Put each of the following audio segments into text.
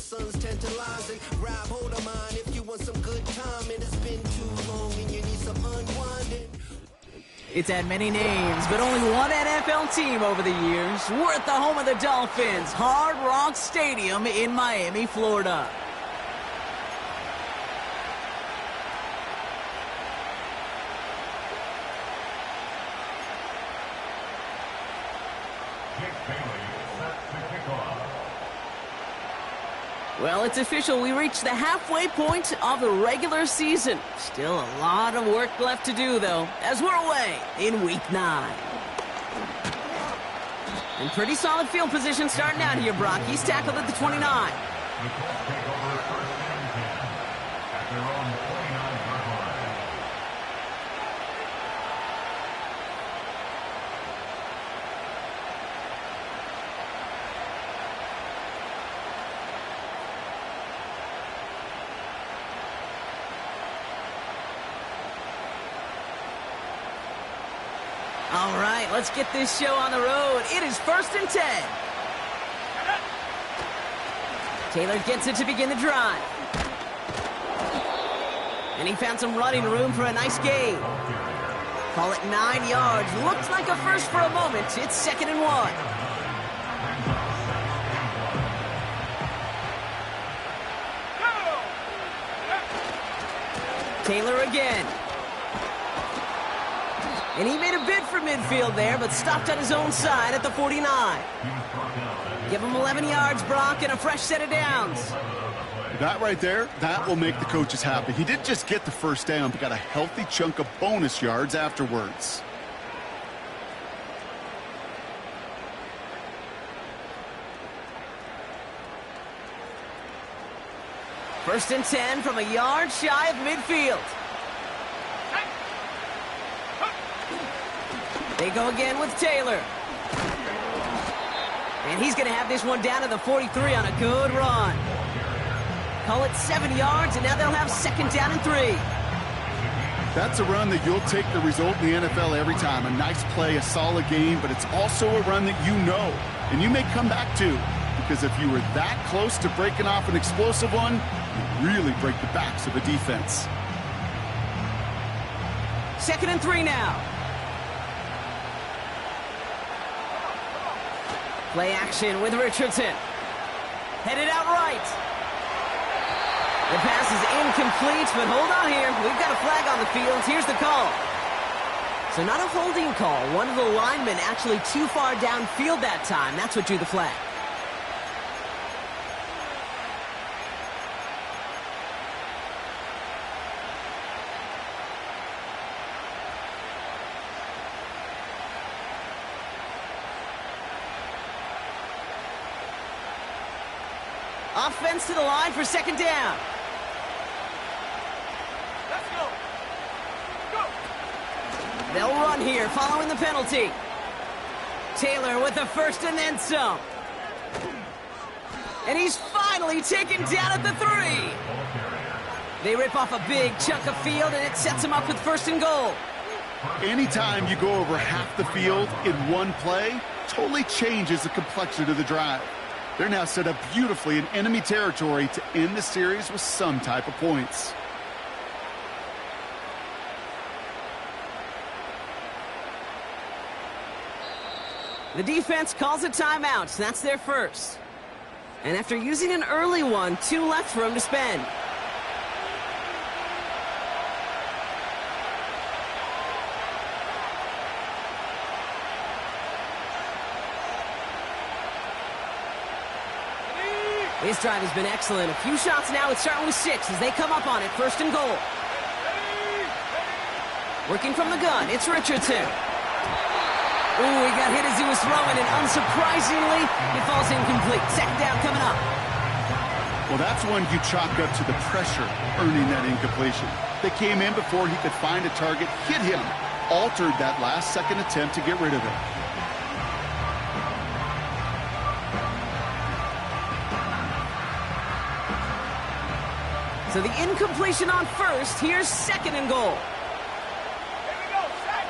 sun's tantalizing. Grab hold of mine if you want some good time. And it's been too long and you need some unwinding. It's had many names, but only one NFL team over the years. We're at the home of the Dolphins, Hard Rock Stadium in Miami, Florida. Well, it's official. We reached the halfway point of the regular season. Still a lot of work left to do, though, as we're away in Week 9. And pretty solid field position starting out here, Brock. He's tackled at the 29. All right, let's get this show on the road. It is 1st and 10. Taylor gets it to begin the drive. And he found some running room for a nice gain. Call it 9 yards. Looks like a first for a moment. It's 2nd and 1. Taylor again. And he made a bid for midfield there, but stopped on his own side at the 49. Give him 11 yards, Brock, and a fresh set of downs. That right there, that will make the coaches happy. He didn't just get the first down, but got a healthy chunk of bonus yards afterwards. First and 10 from a yard shy of midfield. They go again with Taylor. And he's going to have this one down to the 43 on a good run. Call it 7 yards, and now they'll have 2nd down and 3. That's a run that you'll take the result in the NFL every time. A nice play, a solid game, but it's also a run that you know, and you may come back to. Because if you were that close to breaking off an explosive one, you really break the backs of a defense. 2nd and 3 now. Play action with Richardson. Headed out right. The pass is incomplete, but hold on here. We've got a flag on the field. Here's the call. So not a holding call. One of the linemen actually too far downfield that time. That's what drew the flag. Offense to the line for 2nd down. Let's go. Go. They'll run here following the penalty. Taylor with the first and then some. And he's finally taken down at the 3. They rip off a big chunk of field, and it sets him up with 1st and goal. Anytime you go over half the field in one play, totally changes the complexion of the drive. They're now set up beautifully in enemy territory to end the series with some type of points. The defense calls a timeout. That's their first. And after using an early one, 2 left for him to spend. This drive has been excellent. A few shots now. It's starting with 6 as they come up on it. 1st and goal. Working from the gun, it's Richardson. Ooh, he got hit as he was throwing, and unsurprisingly, it falls incomplete. 2nd down coming up. Well, that's one you chalk up to the pressure earning that incompletion. They came in before he could find a target, hit him, altered that last second attempt to get rid of it. So the incompletion on 1st. Here's 2nd and goal. Here we go, set.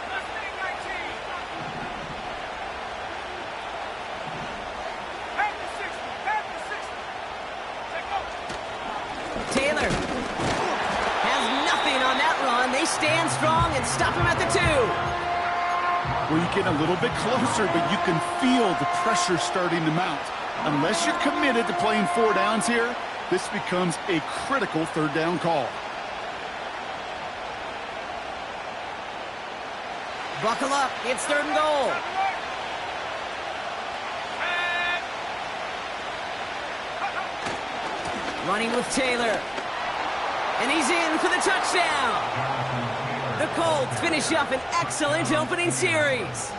First and 19. stand strong and stop him at the 2. Well, you get a little bit closer, but you can feel the pressure starting to mount. Unless you're committed to playing 4 downs here, this becomes a critical 3rd down call. Buckle up. It's 3rd and goal. Running with Taylor. And he's in for the touchdown. The Colts finish up an excellent opening series.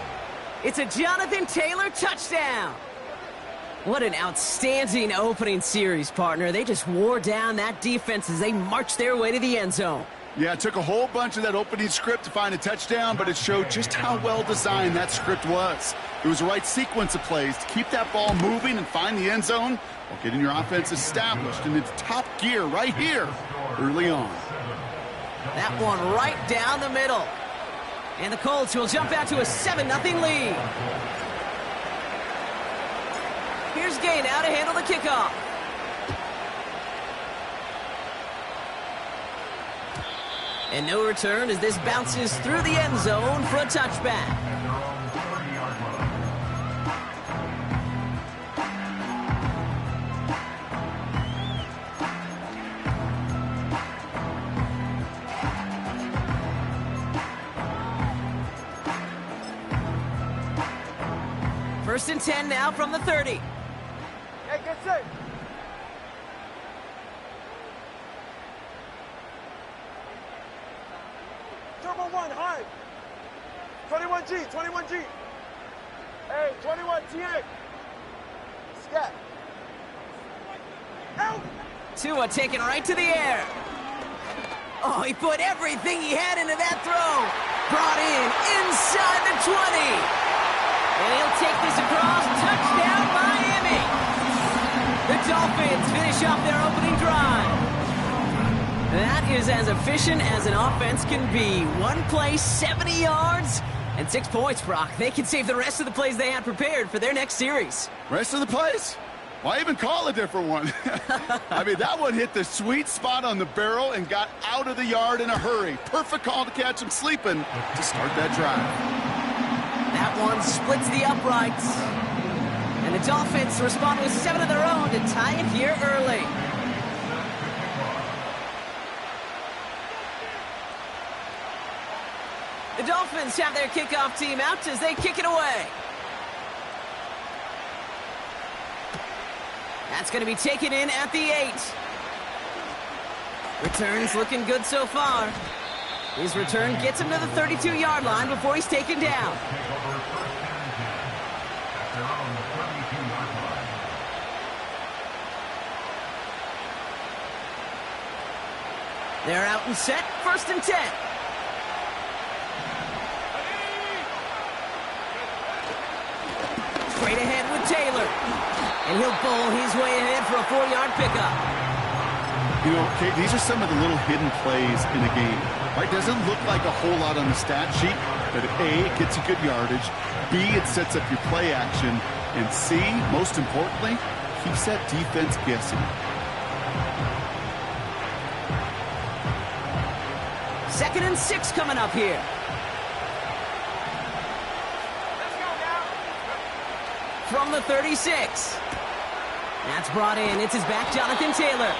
It's a Jonathan Taylor touchdown. What an outstanding opening series, partner. They just wore down that defense as they marched their way to the end zone. Yeah, it took a whole bunch of that opening script to find a touchdown, but it showed just how well designed that script was. It was the right sequence of plays to keep that ball moving and find the end zone while getting your offense established in its top gear right here early on. That one right down the middle. And the Colts will jump out to a 7-0 lead. Here's Gay now to handle the kickoff. And no return as this bounces through the end zone for a touchback. First and 10 now from the 30. Hey, get set. Turbo 1, high. 21G, 21G. Hey, 21TA. Scat. Out. Tua taken right to the air. Oh, he put everything he had into that throw. Brought in inside the 20. And he'll take this across. Touchdown, Miami. The Dolphins finish off their opening drive. That is as efficient as an offense can be. One play, 70 yards, and 6 points, Brock. They can save the rest of the plays they had prepared for their next series. Rest of the plays? Why even call a different one? I mean, that one hit the sweet spot on the barrel and got out of the yard in a hurry. Perfect call to catch him sleeping to start that drive. That one splits the uprights. And the Dolphins respond with 7 of their own to tie it here early. The Dolphins have their kickoff team out as they kick it away. That's going to be taken in at the 8. Returns looking good so far. His return gets him to the 32-yard line before he's taken down. They're out and set, 1st and 10. Straight ahead with Taylor. And he'll bowl his way ahead for a 4-yard pickup. You know, Kate, these are some of the little hidden plays in a game. Right? Doesn't look like a whole lot on the stat sheet, but A, it gets you good yardage. B, it sets up your play action. And C, most importantly, keeps that defense guessing. Second and 6 coming up here. Let's go now. From the 36. That's brought in. It's his back, Jonathan Taylor.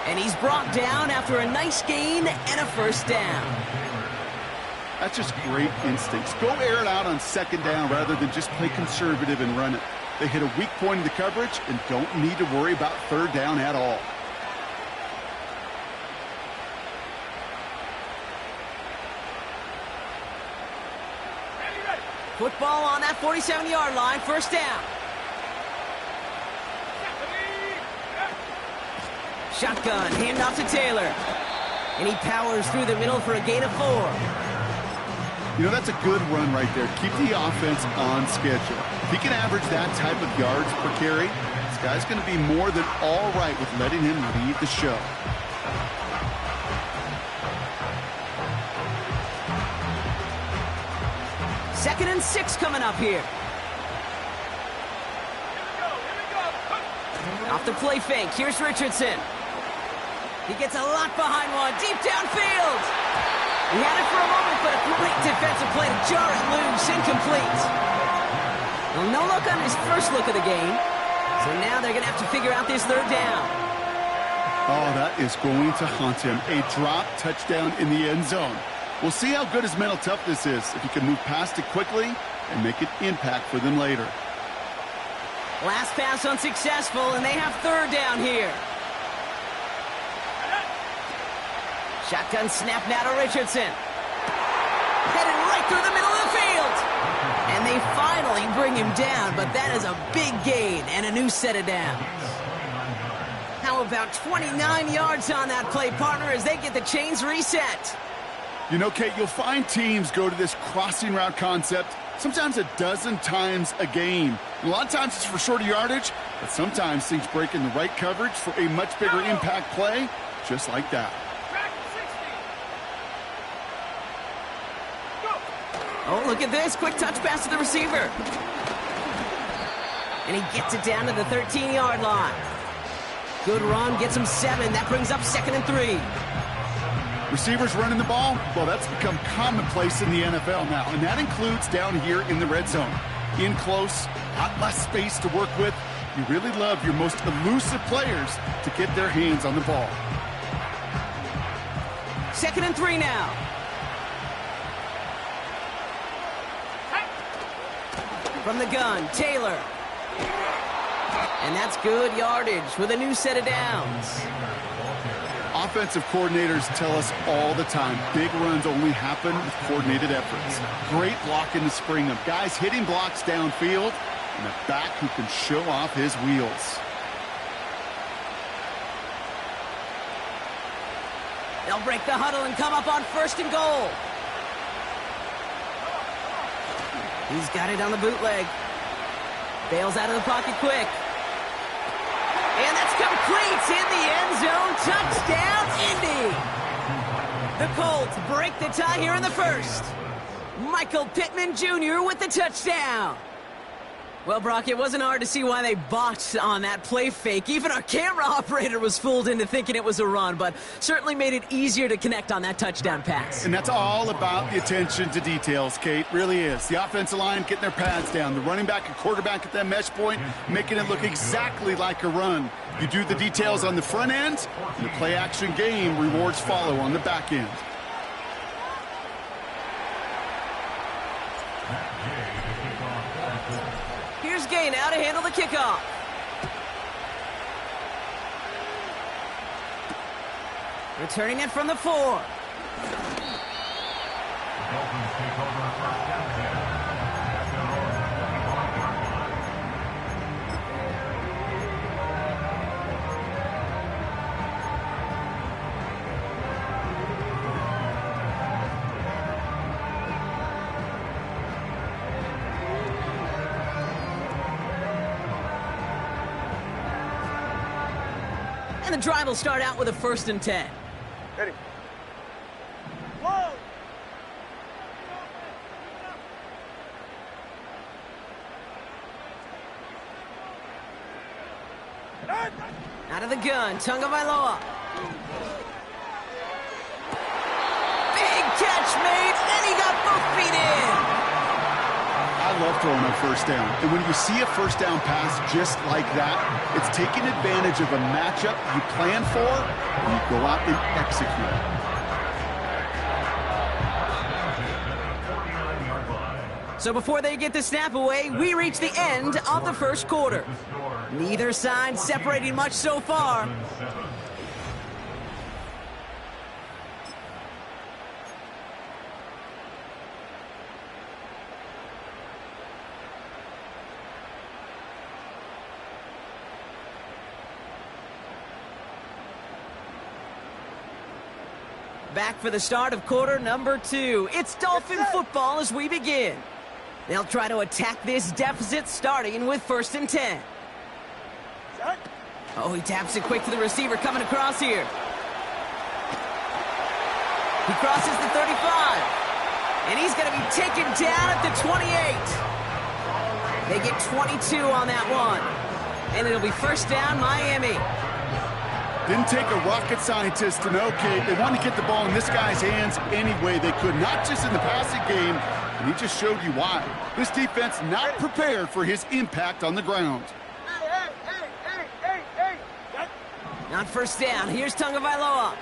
And he's brought down after a nice gain and a 1st down. That's just great instincts. Go air it out on 2nd down rather than just play conservative and run it. They hit a weak point in the coverage and don't need to worry about 3rd down at all. Ready, ready. Football on that 47-yard line, 1st down. Shotgun, handoff to Taylor. And he powers through the middle for a gain of 4. You know, that's a good run right there. Keep the offense on schedule. If he can average that type of yards per carry, this guy's going to be more than all right with letting him lead the show. Second and 6 coming up here. Off the play fake, here's Richardson. He gets a lot behind one, deep downfield. He had it for a moment, but a great defensive play to jar it loose. Incomplete. Well, no luck on his first look of the game. So now they're going to have to figure out this third down. Oh, that is going to haunt him. A drop touchdown in the end zone. We'll see how good his mental toughness is if he can move past it quickly and make an impact for them later. Last pass unsuccessful, and they have third down here. Shotgun snap now to Richardson. Headed right through the middle of the field. And they finally bring him down, but that is a big gain and a new set of downs. How about 29 yards on that play, partner, as they get the chains reset? You know, Kate, you'll find teams go to this crossing route concept sometimes a dozen times a game. A lot of times it's for shorter yardage, but sometimes things break in the right coverage for a much bigger impact play, just like that. Oh, look at this. Quick touch pass to the receiver. And he gets it down to the 13-yard line. Good run, gets him 7. That brings up 2nd and 3. Receivers running the ball, well, that's become commonplace in the NFL now, and that includes down here in the red zone. In close, lot less space to work with. You really love your most elusive players to get their hands on the ball. 2nd and 3 now. From the gun, Taylor. And that's good yardage with a new set of downs. Offensive coordinators tell us all the time, big runs only happen with coordinated efforts. Great block in the spring of guys hitting blocks downfield and a back who can show off his wheels. They'll break the huddle and come up on 1st and goal. He's got it on the bootleg. Bails out of the pocket quick. And that's complete in the end zone. Touchdown, Indy. The Colts break the tie here in the first. Michael Pittman Jr. with the touchdown. Well, Brock, it wasn't hard to see why they botched on that play fake. Even our camera operator was fooled into thinking it was a run, but certainly made it easier to connect on that touchdown pass. And that's all about the attention to details, Kate. Really is. The offensive line getting their pads down. The running back and quarterback at that mesh point, making it look exactly like a run. You do the details on the front end, and the play-action game rewards follow on the back end. Here's Gay now to handle the kickoff. Returning it from the 4. And the drive will start out with a 1st and 10. Ready. Whoa. Out of the gun, Tagovailoa. Big catch made, and he got both feet in. I love throwing on 1st down. And when you see a 1st down pass just like that, it's taking advantage of a matchup you plan for, and you go out and execute. So before they get the snap away, we reach the end of the first quarter. Neither side separating much so far. Back for the start of quarter number 2. It's Dolphin football as we begin. They'll try to attack this deficit starting with 1st and 10. Oh, he taps it quick to the receiver coming across here. He crosses the 35. And he's going to be taken down at the 28. They get 22 on that one. And it'll be 1st down, Miami. Didn't take a rocket scientist to know, Kate. They wanted to get the ball in this guy's hands any way they could, not just in the passing game, and he just showed you why. This defense not prepared for his impact on the ground. On first down, here's Tagovailoa.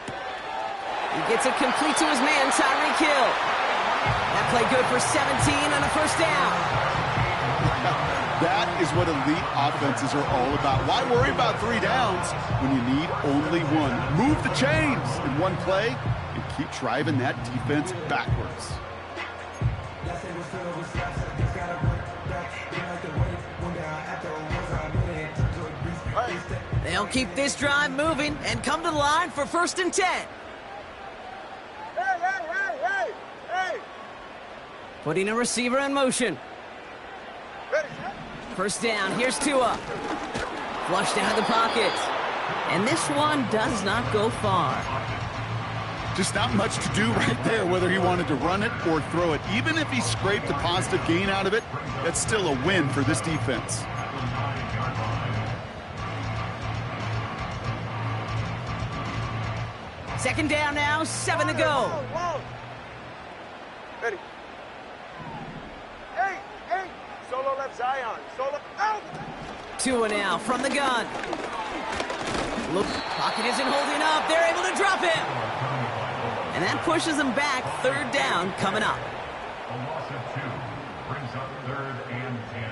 He gets it complete to his man, Tyreek Hill. That play good for 17 and a first down. That is what elite offenses are all about. Why worry about 3 downs when you need only one? Move the chains in one play and keep driving that defense backwards. They'll keep this drive moving and come to the line for 1st and 10. Hey! Putting a receiver in motion. Ready. First down, here's Tua. Flushed out of the pocket. And this one does not go far. Just not much to do right there, whether he wanted to run it or throw it. Even if he scraped a positive gain out of it, that's still a win for this defense. Second down now, 7 to go. Ready. Hey! Solo left Zion. Solo out! Tua now from the gun. Look, pocket isn't holding up. They're able to drop him. And that pushes them back. 3rd down coming up. A loss of 2 brings up 3rd and 10.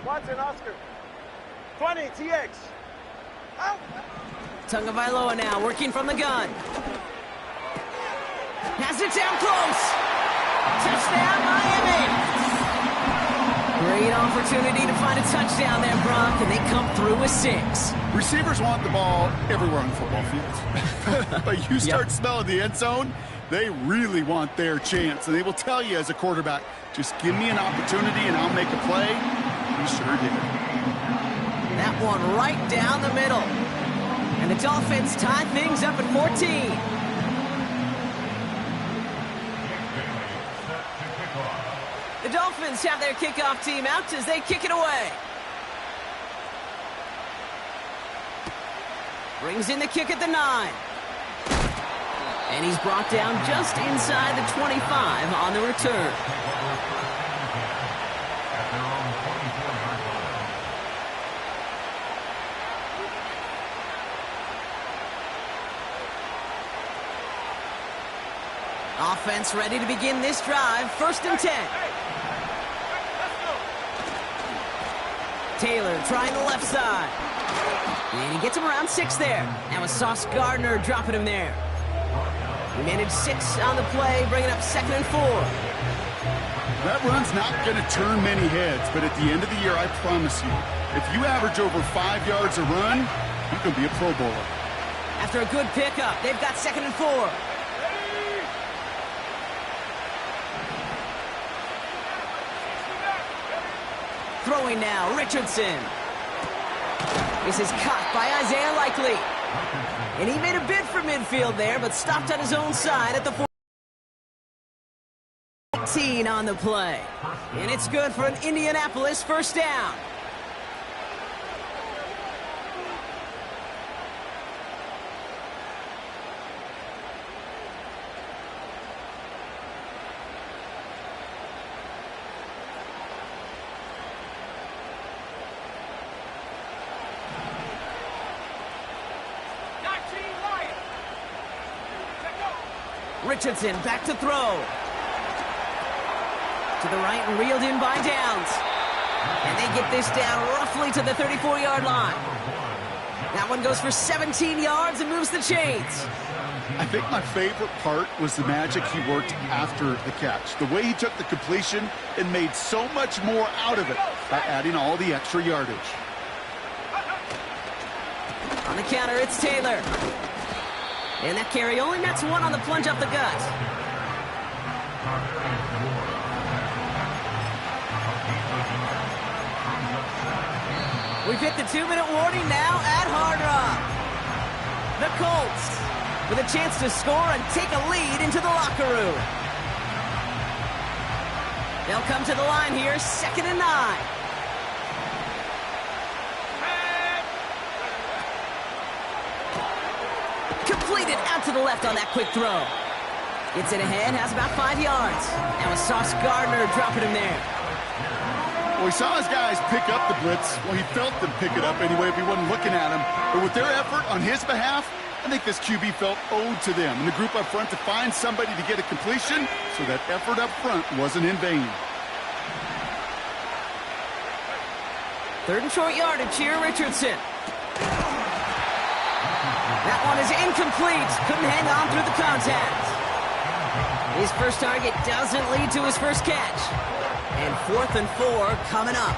Watson, Oscar. 20, TX. Out! Tagovailoa now working from the gun. Has it down close. Touchdown, Miami. Great opportunity to find a touchdown there, Brock, and they come through with 6. Receivers want the ball everywhere on football fields. But you start smelling the end zone, they really want their chance. And they will tell you as a quarterback, just give me an opportunity and I'll make a play. He sure did. That one right down the middle. And the Dolphins tie things up at 14. The Dolphins have their kickoff team out as they kick it away. Brings in the kick at the 9. And he's brought down just inside the 25 on the return. Offense ready to begin this drive. 1st and 10. Taylor trying the left side. And he gets him around 6 there. That was Sauce Gardner dropping him there. He managed 6 on the play, bringing up 2nd and 4. That run's not going to turn many heads, but at the end of the year, I promise you, if you average over 5 yards a run, you can be a Pro Bowler. After a good pickup, they've got 2nd and 4. Throwing now, Richardson. This is caught by Isaiah Likely. And he made a bid for midfield there, but stopped on his own side at the 14 on the play. And it's good for an Indianapolis 1st down. Richardson back to throw. To the right and reeled in by Downs. And they get this down roughly to the 34-yard line. That one goes for 17 yards and moves the chains. I think my favorite part was the magic he worked after the catch. The way he took the completion and made so much more out of it by adding all the extra yardage. On the counter, it's Taylor. And that carry only nets 1 on the plunge up the gut. We've hit the 2-minute warning now at Hard Rock. The Colts with a chance to score and take a lead into the locker room. They'll come to the line here, 2nd and 9. Completed out to the left on that quick throw. Gets it ahead, has about 5 yards. That was Sauce Gardner dropping him there. Well, he saw his guys pick up the blitz. Well, he felt them pick it up anyway if he wasn't looking at him. But with their effort on his behalf, I think this QB felt owed to them and the group up front to find somebody to get a completion, so that effort up front wasn't in vain. 3rd and short yardage here, Richardson. That one is incomplete. Couldn't hang on through the contact. His first target doesn't lead to his first catch. And 4th and 4 coming up.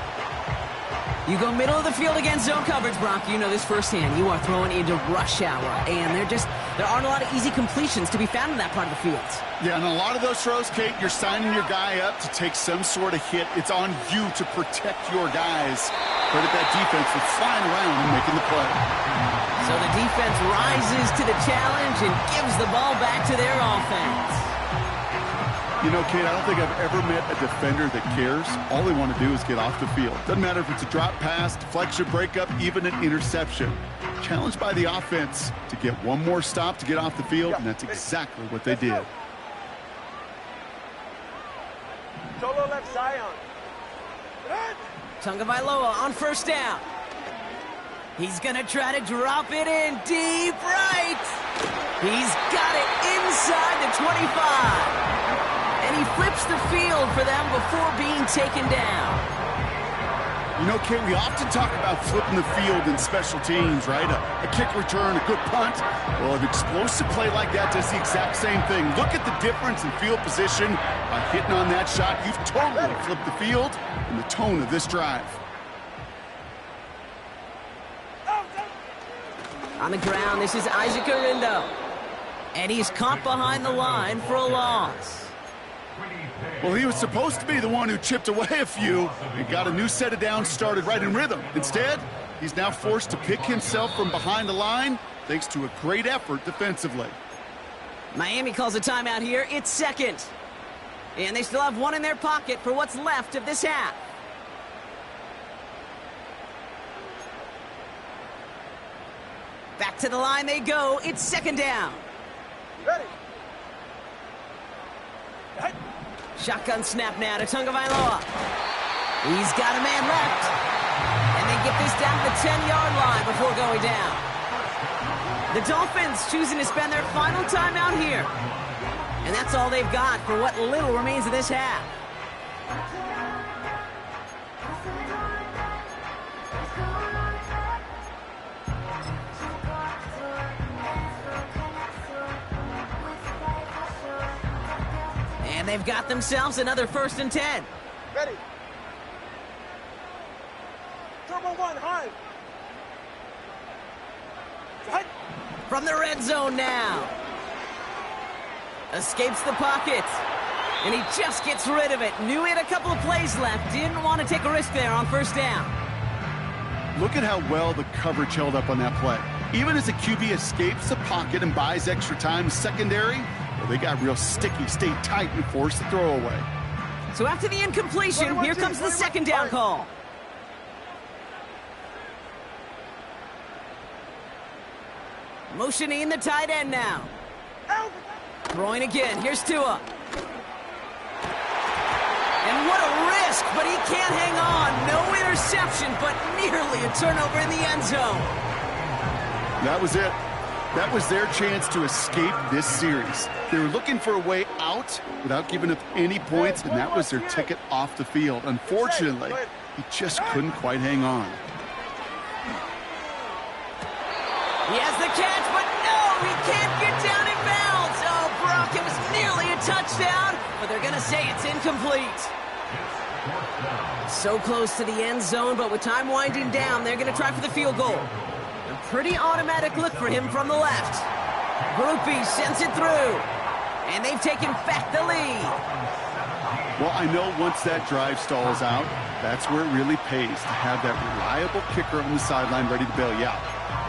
You go middle of the field against zone coverage, Brock. You know this firsthand. You are throwing into rush hour. And there aren't a lot of easy completions to be found in that part of the field. Yeah, and a lot of those throws, Kate, you're signing your guy up to take some sort of hit. It's on you to protect your guys. Credit that defense for flying around and making the play. So the defense rises to the challenge and gives the ball back to their offense. You know, Kate, I don't think I've ever met a defender that cares. All they want to do is get off the field. Doesn't matter if it's a drop pass, deflection, breakup, even an interception. Challenged by the offense to get one more stop to get off the field, and that's exactly what they did. Solo left Zion. Tagovailoa on 1st down. He's going to try to drop it in deep right. He's got it inside the 25. And he flips the field for them before being taken down. You know, Kate, we often talk about flipping the field in special teams, right? A kick return, a good punt. Well, an explosive play like that does the exact same thing. Look at the difference in field position. By hitting on that shot, you've totally flipped the field and the tone of this drive. On the ground, this is Isaac Arindo. And he's caught behind the line for a loss. Well, he was supposed to be the one who chipped away a few and got a new set of downs started right in rhythm. Instead, he's now forced to pick himself from behind the line thanks to a great effort defensively. Miami calls a timeout here. It's 2nd. And they still have one in their pocket for what's left of this half. Back to the line they go. It's 2nd down. Ready. Shotgun snap now to Tagovailoa. He's got a man left. And they get this down to the 10-yard line before going down. The Dolphins choosing to spend their final timeout here. And that's all they've got for what little remains of this half. And they've got themselves another 1st and 10. Ready. Turbo 1, high. From the red zone now. Escapes the pocket. And he just gets rid of it. Knew he had a couple of plays left. Didn't want to take a risk there on 1st down. Look at how well the coverage held up on that play. Even as the QB escapes the pocket and buys extra time secondary, well, they got real sticky, stayed tight, and forced the throw away. So after the incompletion, here comes the 2nd down call. Motioning the tight end now. Throwing again. Here's Tua. And what a risk, but he can't hang on. No interception, but nearly a turnover in the end zone. That was it. That was their chance to escape this series. They were looking for a way out without giving up any points, and that was their ticket off the field. Unfortunately, he just couldn't quite hang on. He has the catch, but no, he can't get down in bounds. Oh, Brock, it was nearly a touchdown, but they're going to say it's incomplete. So close to the end zone, but with time winding down, they're going to try for the field goal. A pretty automatic look for him from the left. Grupe sends it through, and they've taken back the lead. Well, I know once that drive stalls out, that's where it really pays to have that reliable kicker on the sideline ready to bail you out.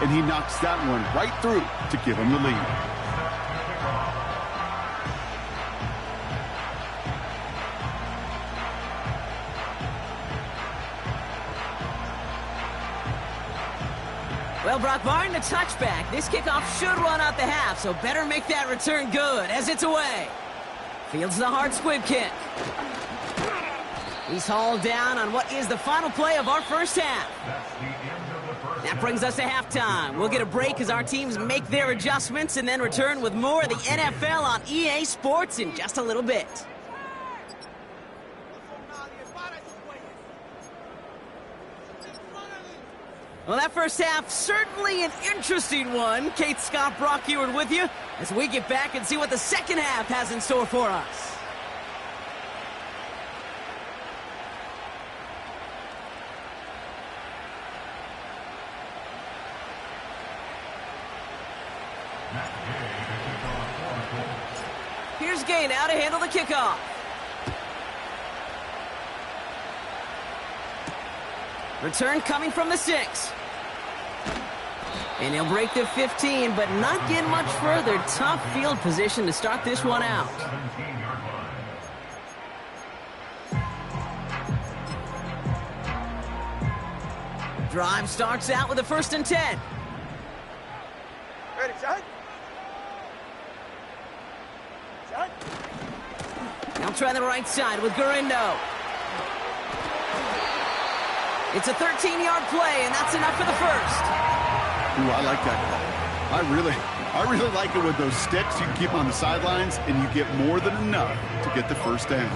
And he knocks that one right through to give him the lead. Well, Brock Martin, a touchback. This kickoff should run out the half, so better make that return good as it's away. Fields the hard squib kick. He's hauled down on what is the final play of our first half. That brings us to halftime. We'll get a break as our teams make their adjustments and then return with more of the NFL on EA Sports in just a little bit. Well, that first half, certainly an interesting one. Kate Scott, Brock Huard with you as we get back and see what the second half has in store for us. Here's Gay now to handle the kickoff. Return coming from the 6. And he'll break the 15, but not get much further. Tough field position to start this one out. Drive starts out with a 1st and 10. Ready, set. Set. Now try the right side with Gurindo. It's a 13-yard play, and that's enough for the first. Ooh, I like that call. I really like it with those sticks. You can keep them on the sidelines, and you get more than enough to get the first down.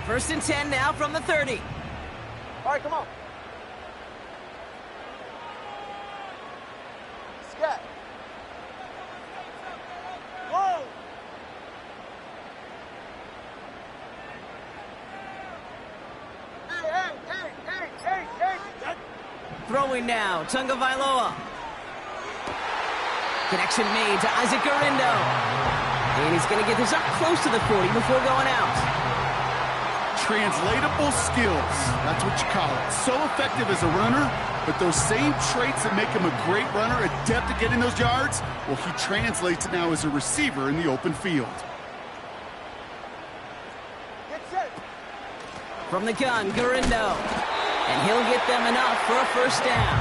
First and 10 now from the 30. All right, come on. Scat. Whoa. Hey. Throwing now, Tunga Vailoa. Connection made to Isaac Gurindo. And he's going to get this up close to the 40 before going out. Translatable skills, that's what you call it. So effective as a runner, but those same traits that make him a great runner, adept at getting those yards, well, he translates it now as a receiver in the open field. Get set. From the gun, Gurindo. And he'll get them enough for a first down.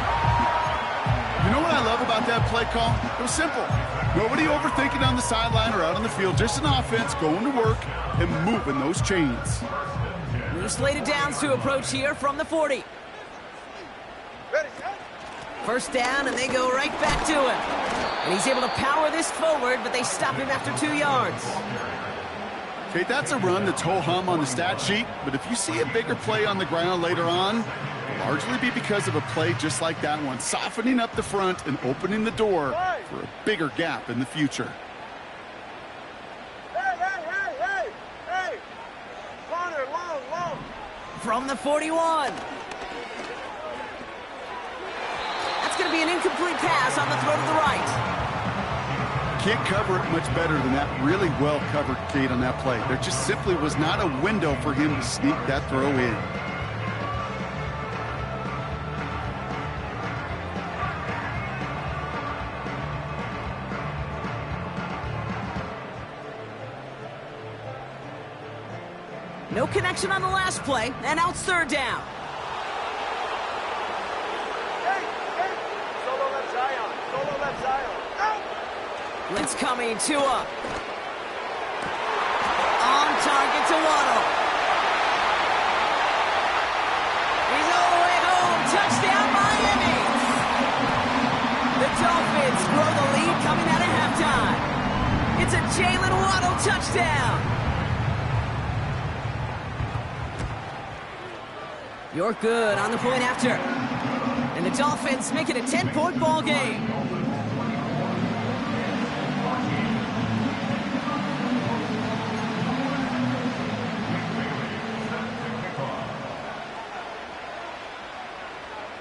You know what I love about that play call? It was simple. Nobody overthinking on the sideline or out on the field. Just an offense going to work and moving those chains. New slated downs to approach here from the 40. Ready, set. First down, and they go right back to him. And he's able to power this forward, but they stop him after 2 yards. Okay, that's a run that's ho-hum on the stat sheet, but if you see a bigger play on the ground later on, it'll largely be because of a play just like that one, softening up the front and opening the door for a bigger gap in the future. Hey! Corner, long. From the 41. That's going to be an incomplete pass on the throw to the right. Can't cover it much better than that. Really well covered, Kate, on that play. There just simply was not a window for him to sneak that throw in. No connection on the last play, and now it's 3rd down. Hey! Solo left Zion. Out! Blitz coming, Tua. On target to Waddle. He's all the way home. Touchdown, Miami. The Dolphins grow the lead coming out of halftime. It's a Jalen Waddle touchdown. You're good on the point after. And the Dolphins make it a 10-point ball game.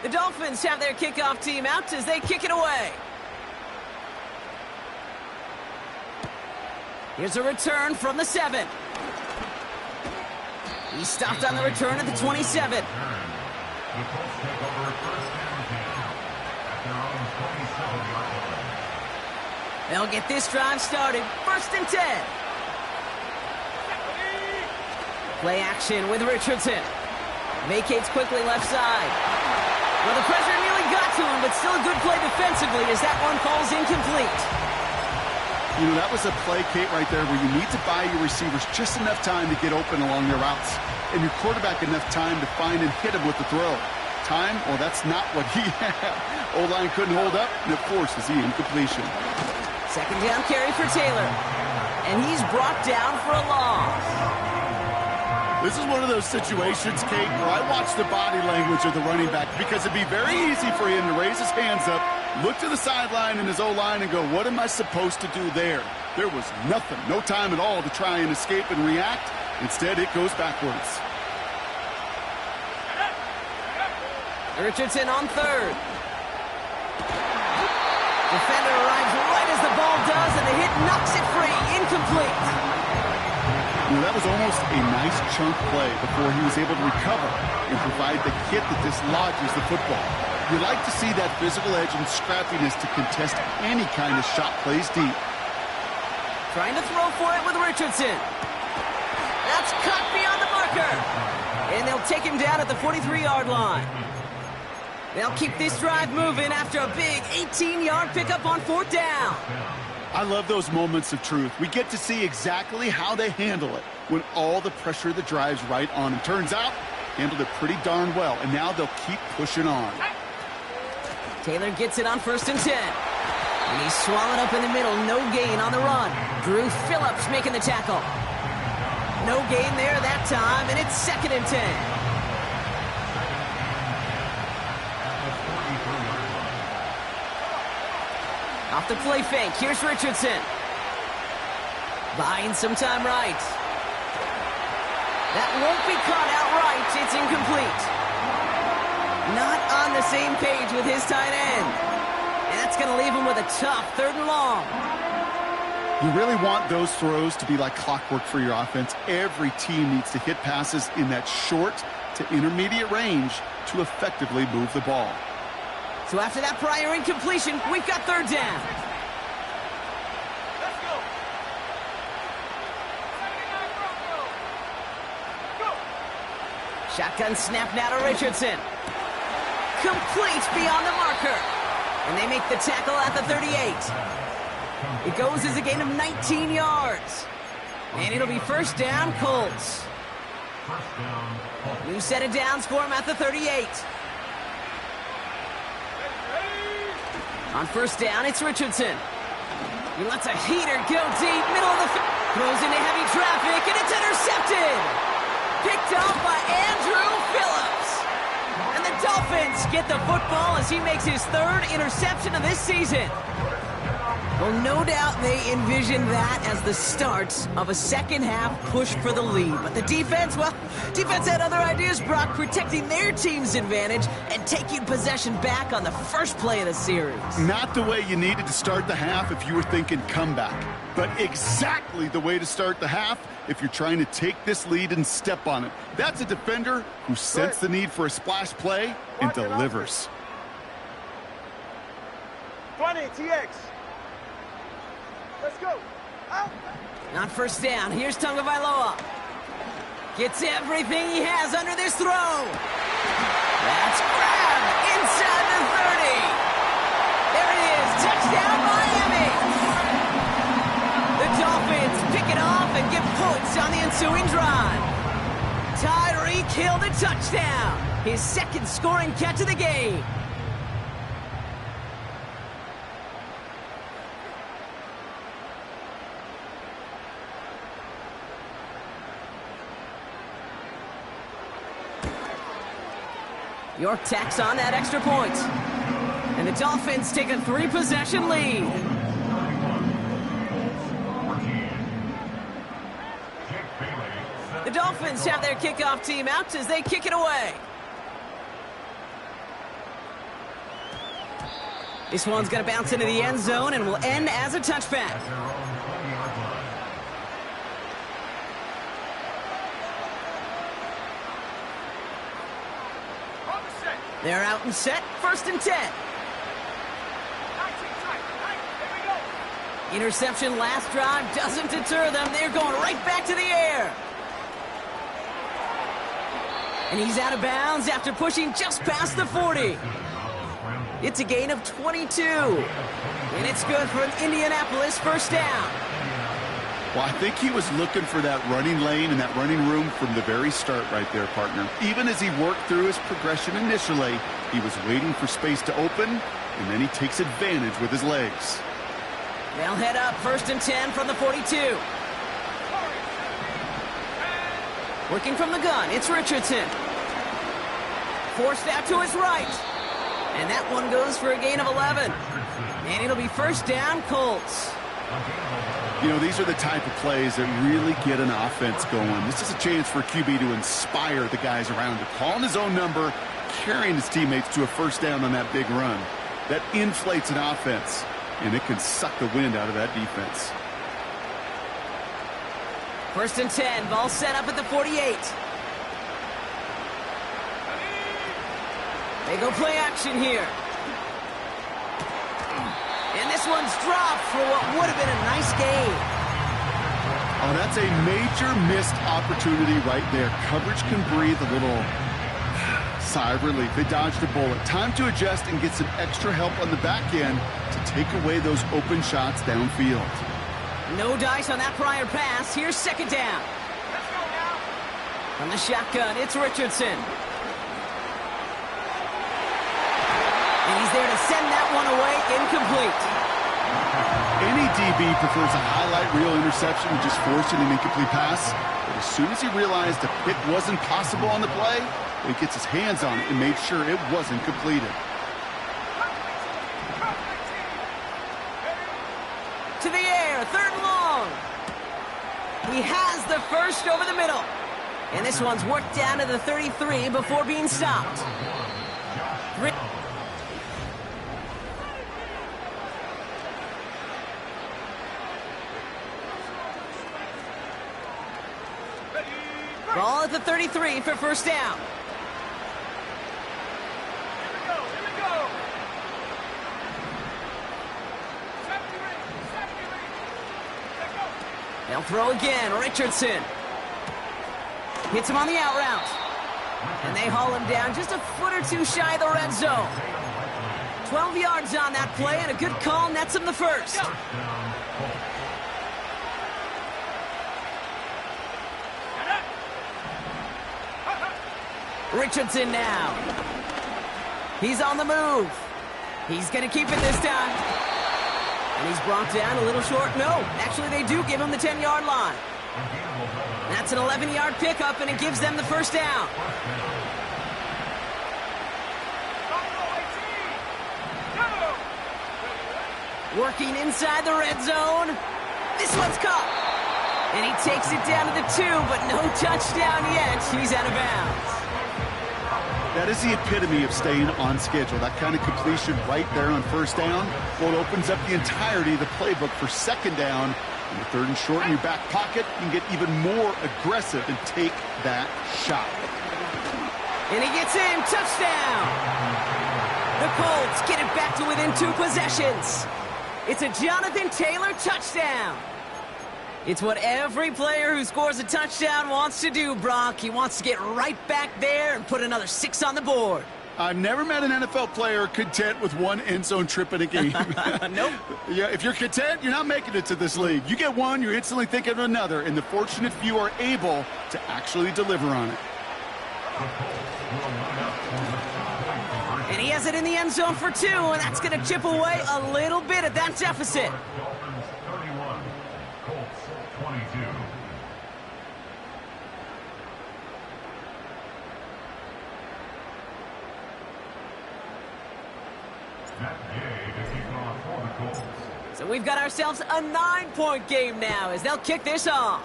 The Dolphins have their kickoff team out as they kick it away. Here's a return from the 7. He stopped on the return at the 27. The Colts take over at first and 10 at their own 27-yard line. They'll get this drive started. First and 10. Play action with Richardson. Vacates quickly left side. Well, the pressure nearly got to him, but still a good play defensively as that one falls incomplete. You know, that was a play, Kate, right there where you need to buy your receivers just enough time to get open along their routes, and your quarterback enough time to find and hit him with the throw. Time? Well, that's not what he had. O-line couldn't hold up, and it forces the incompletion. Second down carry for Taylor. And he's brought down for a loss. This is one of those situations, Kate, where I watch the body language of the running back because it'd be very easy for him to raise his hands up, look to the sideline in his O-line and go, what am I supposed to do there? There was nothing, no time at all to try and escape and react. Instead, it goes backwards. Richardson on third. Defender arrives right as the ball does, and the hit knocks it free. Incomplete. You know, that was almost a nice chunk play before he was able to recover and provide the hit that dislodges the football. You like to see that physical edge and scrappiness to contest any kind of shot plays deep. Trying to throw for it with Richardson. That's cut beyond the marker. And they'll take him down at the 43-yard line. They'll keep this drive moving after a big 18-yard pickup on fourth down. I love those moments of truth. We get to see exactly how they handle it when all the pressure that drives right on them. Turns out, handled it pretty darn well, and now they'll keep pushing on. Taylor gets it on first and 10. And he's swallowed up in the middle. No gain on the run. Drew Phillips making the tackle. No gain there that time, and it's second and 10. Off the play fake, here's Richardson. Buying some time right. That won't be caught outright. It's incomplete. Not on the same page with his tight end. And that's going to leave him with a tough third and long. You really want those throws to be like clockwork for your offense. Every team needs to hit passes in that short to intermediate range to effectively move the ball. So after that prior incompletion, we've got third down. Let's go. Go. Shotgun snap now to Richardson. Complete beyond the marker. And they make the tackle at the 38. It goes as a gain of 19 yards. And it'll be first down, Colts. New set of downs for him at the 38. On first down, it's Richardson. He lets a heater go deep, middle of the field. Throws into heavy traffic, and it's intercepted. Picked up by Andrew Phillips. And the Dolphins get the football as he makes his third interception of this season. Well, no doubt they envisioned that as the start of a second-half push for the lead. But the defense, well, defense had other ideas, Brock, protecting their team's advantage and taking possession back on the first play of the series. Not the way you needed to start the half if you were thinking comeback, but exactly the way to start the half if you're trying to take this lead and step on it. That's a defender who sensed the need for a splash play and delivers. 20, TX. Let's go. Out. On first down, here's Tagovailoa. Gets everything he has under this throw. That's grabbed inside the 30. There it is, touchdown Miami. The Dolphins pick it off and get points on the ensuing drive. Tyreek Hill the touchdown. His second scoring catch of the game. York tacks on that extra point. And the Dolphins take a 3-possession lead. The Dolphins have their kickoff team out as they kick it away. This one's going to bounce into the end zone and will end as a touchback. They're out and set, 1st and 10. Interception last drive doesn't deter them. They're going right back to the air. And he's out of bounds after pushing just past the 40. It's a gain of 22. And it's good for an Indianapolis 1st down. Well, I think he was looking for that running lane and that running room from the very start right there, partner. Even as he worked through his progression initially, he was waiting for space to open, and then he takes advantage with his legs. They'll head up 1st and 10 from the 42. Working from the gun, it's Richardson. Forced out to his right. And that one goes for a gain of 11. And it'll be 1st down, Colts. You know, these are the type of plays that really get an offense going. This is a chance for QB to inspire the guys around him. Calling his own number, carrying his teammates to a 1st down on that big run. That inflates an offense, and it can suck the wind out of that defense. 1st and 10, ball set up at the 48. They go play action here. And this one's dropped for what would have been a nice gain. Oh, that's a major missed opportunity right there. Coverage can breathe a little sigh of relief. They dodged a bullet. Time to adjust and get some extra help on the back end to take away those open shots downfield. No dice on that prior pass. Here's 2nd down. Let's go now. From the shotgun, it's Richardson. And he's there to send that one away, incomplete. Any DB prefers a highlight reel interception and just forcing an incomplete pass. But as soon as he realized a pick wasn't possible on the play, he gets his hands on it and made sure it wasn't completed. To the air, 3rd and long. He has the 1st over the middle. And this one's worked down to the 33 before being stopped. Ball at the 33 for 1st down. Here we go. They'll throw again. Richardson hits him on the out route. And they haul him down just a foot or two shy of the red zone. 12 yards on that play, and a good call nets him the 1st. Richardson now. He's on the move. He's going to keep it this time. And he's brought down a little short. No, actually they do give him the 10-yard line. That's an 11-yard pickup, and it gives them the 1st down. Working inside the red zone. This one's caught. And he takes it down to the 2, but no touchdown yet. He's out of bounds. That is the epitome of staying on schedule. That kind of completion right there on 1st down. Well, it opens up the entirety of the playbook for 2nd down. And the 3rd and short in your back pocket, you can get even more aggressive and take that shot. And he gets in. Touchdown. The Colts get it back to within 2 possessions. It's a Jonathan Taylor touchdown. It's what every player who scores a touchdown wants to do, Brock. He wants to get right back there and put another 6 on the board. I've never met an NFL player content with one end zone trip in a game. Nope. Yeah, if you're content, you're not making it to this league. You get one, you're instantly thinking of another, and the fortunate few are able to actually deliver on it. And he has it in the end zone for 2, and that's going to chip away a little bit at that deficit. Dolphins 31, Colts 22. So we've got ourselves a 9-point game now as they'll kick this off.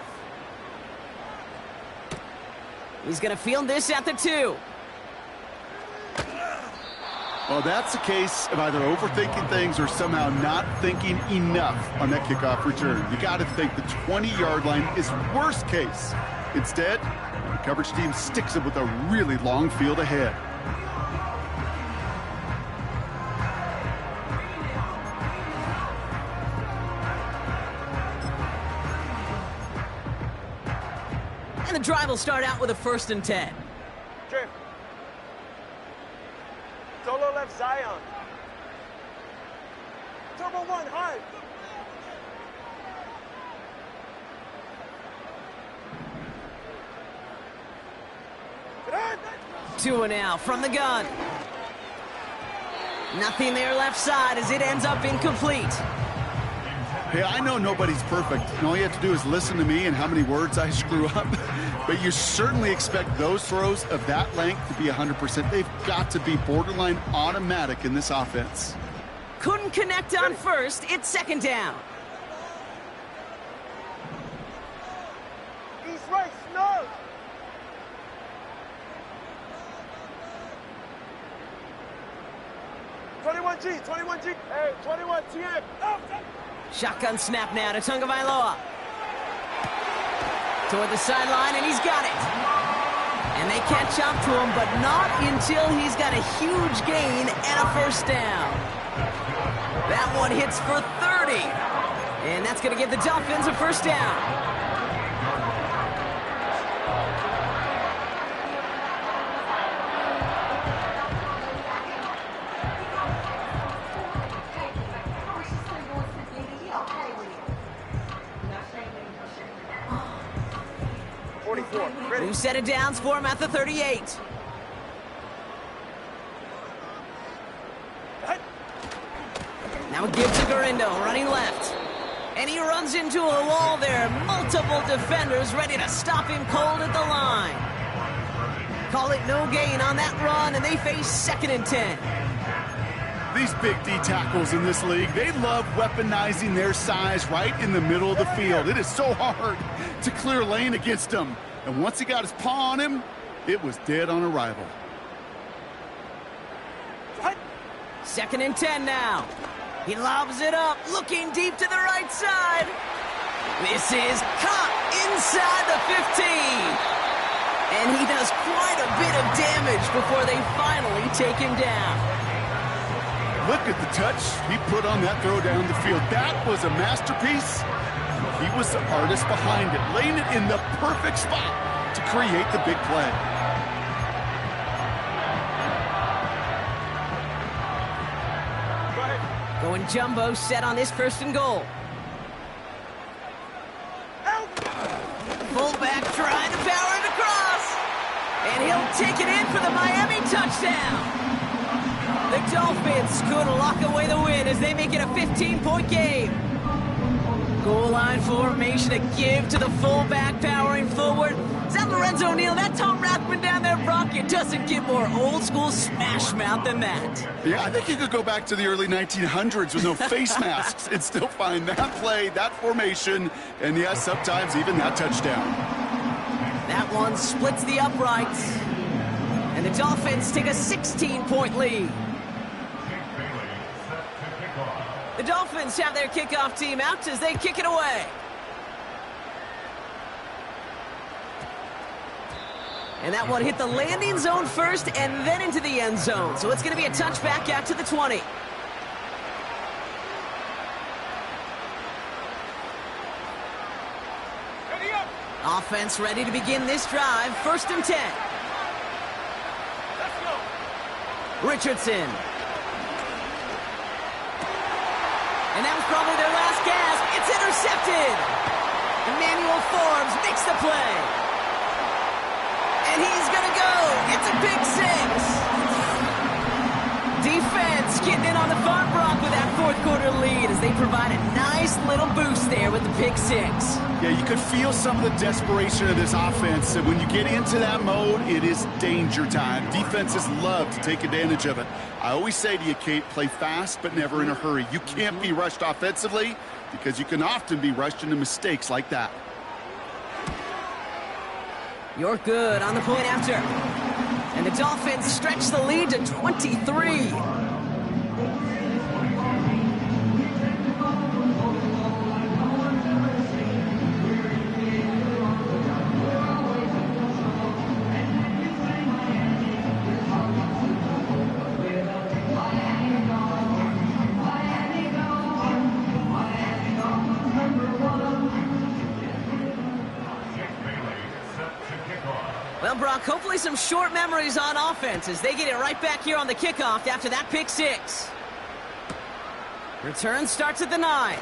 He's going to field this at the 2. Well, that's a case of either overthinking things or somehow not thinking enough on that kickoff return. You got to think the 20-yard line is worst case. Instead, the coverage team sticks it with a really long field ahead. And the drive will start out with a 1st and 10. Drift. Solo left Zion. Turbo 1, high. Tua now from the gun. Nothing there left side as it ends up incomplete. Hey, I know nobody's perfect, and all you have to do is listen to me and how many words I screw up. But you certainly expect those throws of that length to be 100%. They've got to be borderline automatic in this offense. Couldn't connect on 1st. It's 2nd down. East right, snug. G, 21G. Hey, 21 TM. Oh, Shotgun snap now to Tagovailoa. Toward the sideline, and he's got it. And they catch up to him, but not until he's got a huge gain and a 1st down. That one hits for 30. And that's going to give the Dolphins a 1st down. New set of downs for him at the 38. Now a give to Garindo, running left. And he runs into a wall there. Multiple defenders ready to stop him cold at the line. Call it no gain on that run, and they face 2nd and 10. These big D tackles in this league, they love weaponizing their size right in the middle of the field. It is so hard to clear lane against them. And once he got his paw on him, it was dead on arrival. 2nd and 10 now. He lobs it up, looking deep to the right side. This is caught inside the 15. And he does quite a bit of damage before they finally take him down. Look at the touch he put on that throw down the field. That was a masterpiece. He was the artist behind it, laying it in the perfect spot to create the big play. Going jumbo set on this 1st and goal. Fullback trying to power it across. And he'll take it in for the Miami touchdown. The Dolphins could lock away the win as they make it a 15-point game. Goal line formation, a give to the fullback powering forward. Is that Lorenzo Neal? That Tom Rathman down there, Brock? It doesn't get more old-school smash mouth than that. Yeah, I think you could go back to the early 1900s with no face masks and still find that play, that formation, and yes, sometimes even that touchdown. That one splits the uprights. And the Dolphins take a 16-point lead. The Dolphins have their kickoff team out as they kick it away. And that one hit the landing zone first and then into the end zone. So it's going to be a touchback out to the 20. Ready up. Offense ready to begin this drive. 1st and 10. Let's go. Richardson. And that was probably their last gasp. It's intercepted. Emmanuel Forbes makes the play. And he's going to go. It's a big 6. Defense getting in on the fun, Brock, with that 4th quarter lead as they provide a nice little boost there with the pick 6. Yeah, you could feel some of the desperation of this offense. And when you get into that mode, it is danger time. Defenses love to take advantage of it. I always say to you, Kate, play fast but never in a hurry. You can't be rushed offensively because you can often be rushed into mistakes like that. You're good on the point after. And the Dolphins stretch the lead to 23. Well, Brock, hopefully some short memories on offense as they get it right back here on the kickoff after that pick six. Return starts at the 9.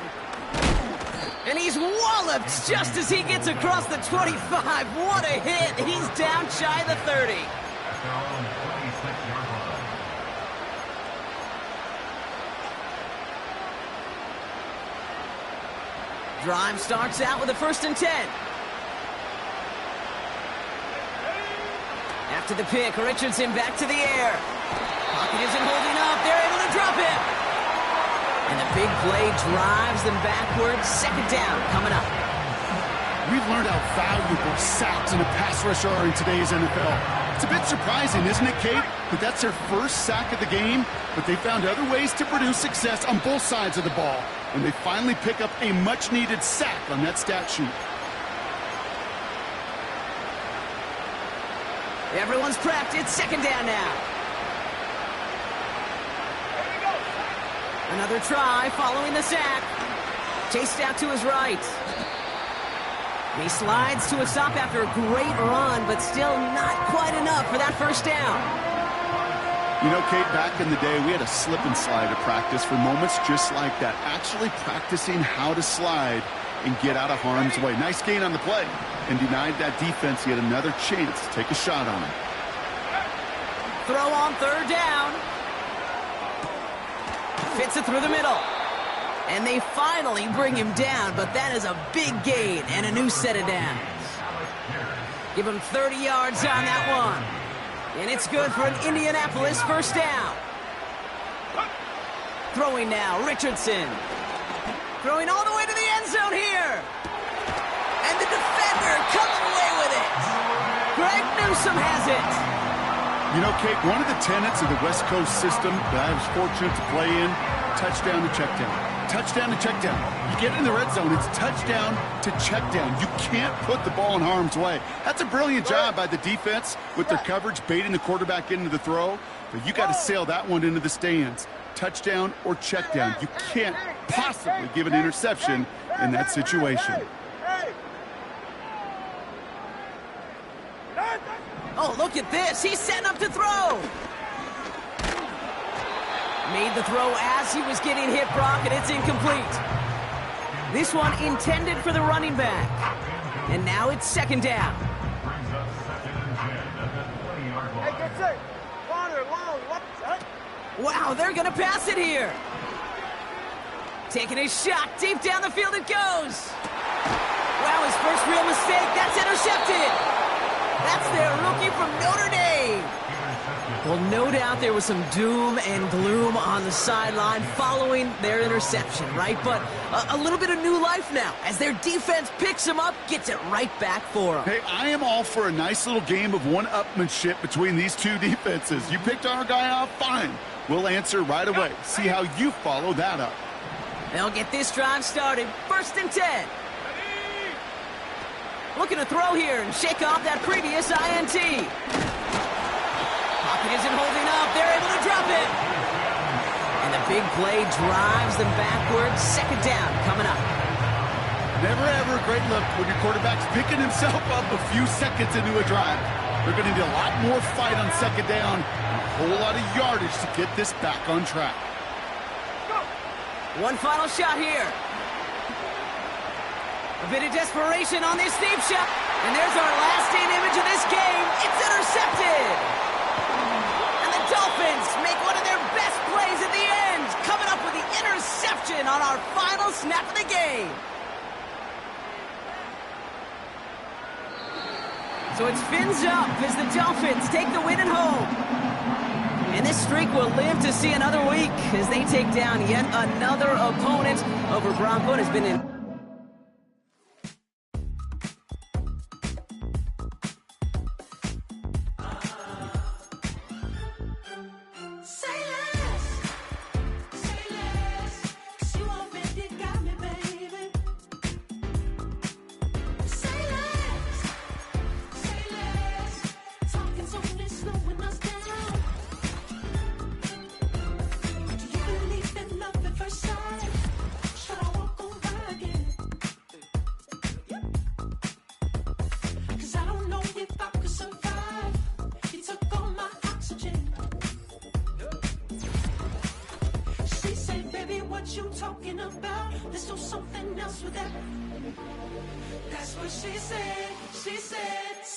And he's walloped just as he gets across the 25. What a hit. He's down shy of the 30. At their own 26-yard line. Drive starts out with a 1st and 10. After the pick, Richardson back to the air. Pocket isn't holding up. They're able to drop him. And the big play drives them backwards. 2nd down coming up. We've learned how valuable sacks in a pass rush are in today's NFL. It's a bit surprising, isn't it, Kate? That that's their first sack of the game, but they found other ways to produce success on both sides of the ball. And they finally pick up a much-needed sack on that stat sheet. Everyone's prepped. It's 2nd down now. Another try following the sack. Chased out to his right. He slides to a stop after a great run, but still not quite enough for that 1st down. You know, Kate, back in the day, we had a slip and slide at practice for moments just like that. Actually practicing how to slide and get out of harm's way. Nice gain on the play, and denied that defense yet another chance to take a shot on him. Throw on 3rd down. Fits it through the middle. And they finally bring him down, but that is a big gain and a new set of downs. Give him 30 yards on that one. And it's good for an Indianapolis 1st down. Throwing now, Richardson. Throwing all the way to the end zone here. And the defender comes away with it. Greg Newsome has it. You know, Kate, one of the tenets of the West Coast system that I was fortunate to play in, touchdown to check down. Touchdown to check down. You get in the red zone, it's touchdown to check down. You can't put the ball in harm's way. That's a brilliant job by the defense with their coverage, baiting the quarterback into the throw. But you got to sail that one into the stands. Touchdown or check down. You can't possibly give an interception in that situation. Oh, look at this. He's setting up to throw. Made the throw as he was getting hit, Brock, and it's incomplete. This one intended for the running back. And now it's 2nd down. Brings up 2nd and 10 at the 20-yard line. Hey, get set. Corner, long, what? Wow, they're going to pass it here. Taking a shot. Deep down the field it goes. Wow, his first real mistake. That's intercepted. That's their rookie from Notre Dame. Well, no doubt there was some doom and gloom on the sideline following their interception, right? But a little bit of new life now as their defense picks him up, gets it right back for them. Hey, I am all for a nice little game of one-upmanship between these two defenses. You picked our guy off, fine. We'll answer right away. See how you follow that up. They'll get this drive started. 1st and 10. Looking to throw here and shake off that previous INT. Pocket isn't holding up. They're able to drop it. And the big play drives them backwards. 2nd down coming up. Never ever a great look when your quarterback's picking himself up a few seconds into a drive. They're going to need a lot more fight on 2nd down and a whole lot of yardage to get this back on track. One final shot here. A bit of desperation on this deep shot. And there's our lasting image of this game. It's intercepted. And the Dolphins make one of their best plays at the end, coming up with the interception on our final snap of the game. So it's fins up as the Dolphins take the win at home. And this streak will live to see another week as they take down yet another opponent over Bronco. It has been in Cause I don't know if I could survive. what you talking about. There's no something else with that. That's what she said. She said.